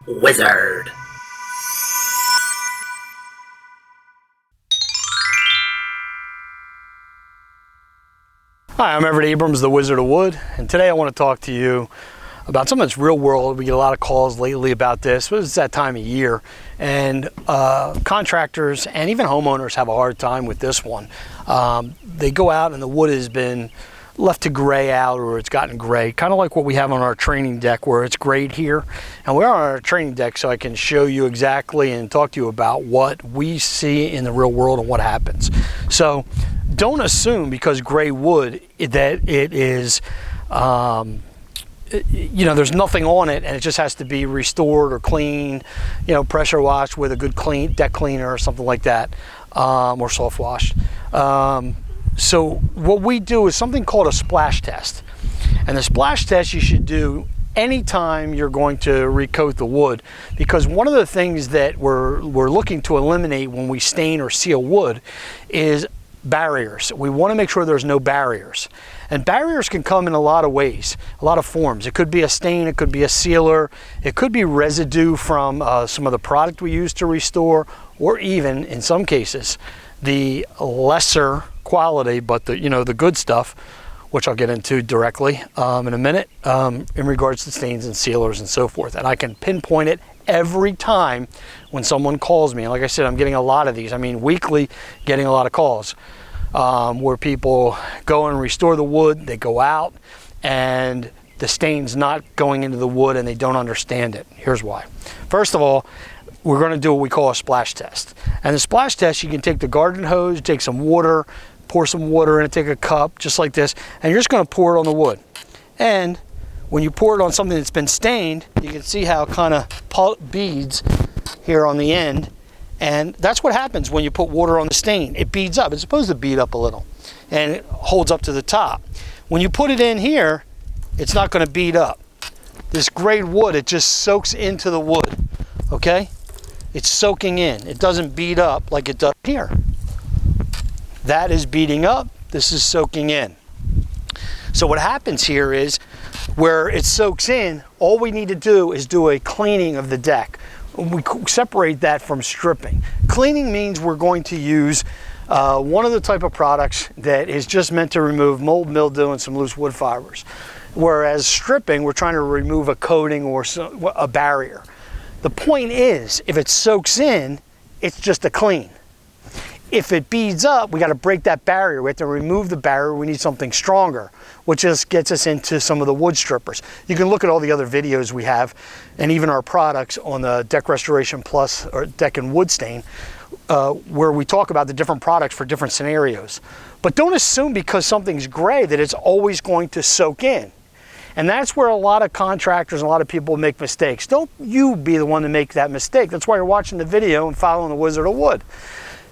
Wizard. Hi, I'm Everett Abrams, the Wizard of Wood, and today I want to talk to you about something that's real world. We get a lot of calls lately about this, but it's that time of year, and contractors and even homeowners have a hard time with this one. They go out and the wood has been left to gray out, or it's gotten gray, kind of like what we have on our training deck where it's grayed here. And we're on our training deck so I can show you exactly and talk to you about what we see in the real world and what happens. So don't assume because gray wood that it is there's nothing on it and it just has to be restored or cleaned, pressure washed with a good deck cleaner or something like that, or soft washed. So what we do is something called a splash test. And the splash test you should do anytime you're going to recoat the wood, because one of the things that we're looking to eliminate when we stain or seal wood is barriers. We want to make sure there's no barriers. And barriers can come in a lot of ways, a lot of forms. It could be a stain, it could be a sealer, it could be residue from some of the product we use to restore, or even, in some cases, the lesser quality, but the good stuff, which I'll get into directly in a minute, in regards to stains and sealers and so forth. And I can pinpoint it every time when someone calls me. And like I said, I'm getting a lot of these. I mean, weekly, getting a lot of calls where people go and restore the wood, they go out and the stain's not going into the wood and they don't understand it. Here's why. First of all, we're going to do what we call a splash test. And the splash test, you can take the garden hose, take some water, pour some water in it, take a cup, just like this, and you're just going to pour it on the wood. And when you pour it on something that's been stained, you can see how it kind of beads here on the end. And that's what happens when you put water on the stain. It beads up. It's supposed to bead up a little, and it holds up to the top. When you put it in here, it's not going to bead up. This grayed wood, it just soaks into the wood, okay? It's soaking in. It doesn't bead up like it does here. That is beading up. This is soaking in. So what happens here is where it soaks in, all we need to do is do a cleaning of the deck. We separate that from stripping. Cleaning means we're going to use one of the type of products that is just meant to remove mold, mildew, and some loose wood fibers. Whereas stripping, we're trying to remove a coating or a barrier. The point is, if it soaks in, it's just a clean. If it beads up, we got to break that barrier. We have to remove the barrier. We need something stronger, which just gets us into some of the wood strippers. You can look at all the other videos we have, and even our products on the Deck Restoration Plus or Deck and Wood Stain, where we talk about the different products for different scenarios. But don't assume because something's gray that it's always going to soak in. And that's where a lot of contractors and a lot of people make mistakes. Don't you be the one to make that mistake. That's why you're watching the video and following the Wizard of Wood.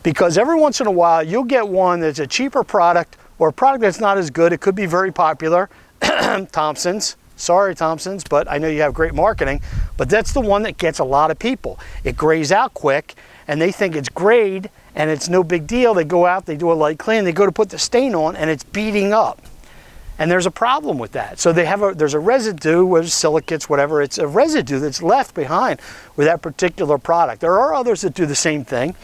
Because every once in a while, you'll get one that's a cheaper product or a product that's not as good. It could be very popular. Thompson's. Sorry, Thompson's, but I know you have great marketing. But that's the one that gets a lot of people. It grays out quick, and they think it's grayed, and it's no big deal. They go out, they do a light clean, they go to put the stain on, and it's beading up. And there's a problem with that. So there's a residue, whether it's silicates, whatever, it's a residue that's left behind with that particular product. There are others that do the same thing.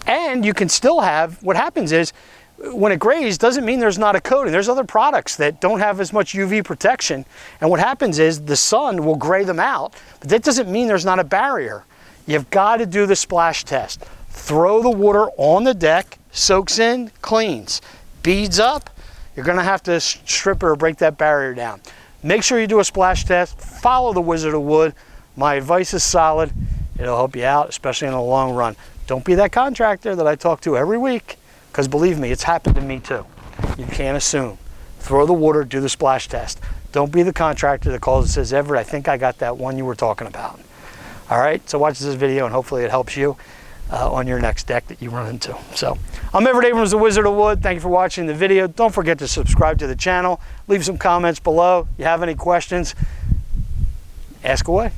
And you can still have, what happens is, when it grays, doesn't mean there's not a coating. There's other products that don't have as much UV protection. And what happens is the sun will gray them out, but that doesn't mean there's not a barrier. You've got to do the splash test. Throw the water on the deck, soaks in, cleans, beads up. You're going to have to strip it or break that barrier down. Make sure you do a splash test. Follow the Wizard of Wood. My advice is solid. It'll help you out, especially in the long run. Don't be that contractor that I talk to every week, because believe me, it's happened to me too. You can't assume. Throw the water, do the splash test. Don't be the contractor that calls and says, Everett, I think I got that one you were talking about. All right, so watch this video and hopefully it helps you on your next deck that you run into. So I'm Everett Abrams, the Wizard of Wood. Thank you for watching the video. Don't forget to subscribe to the channel. Leave some comments below. If you have any questions, ask away.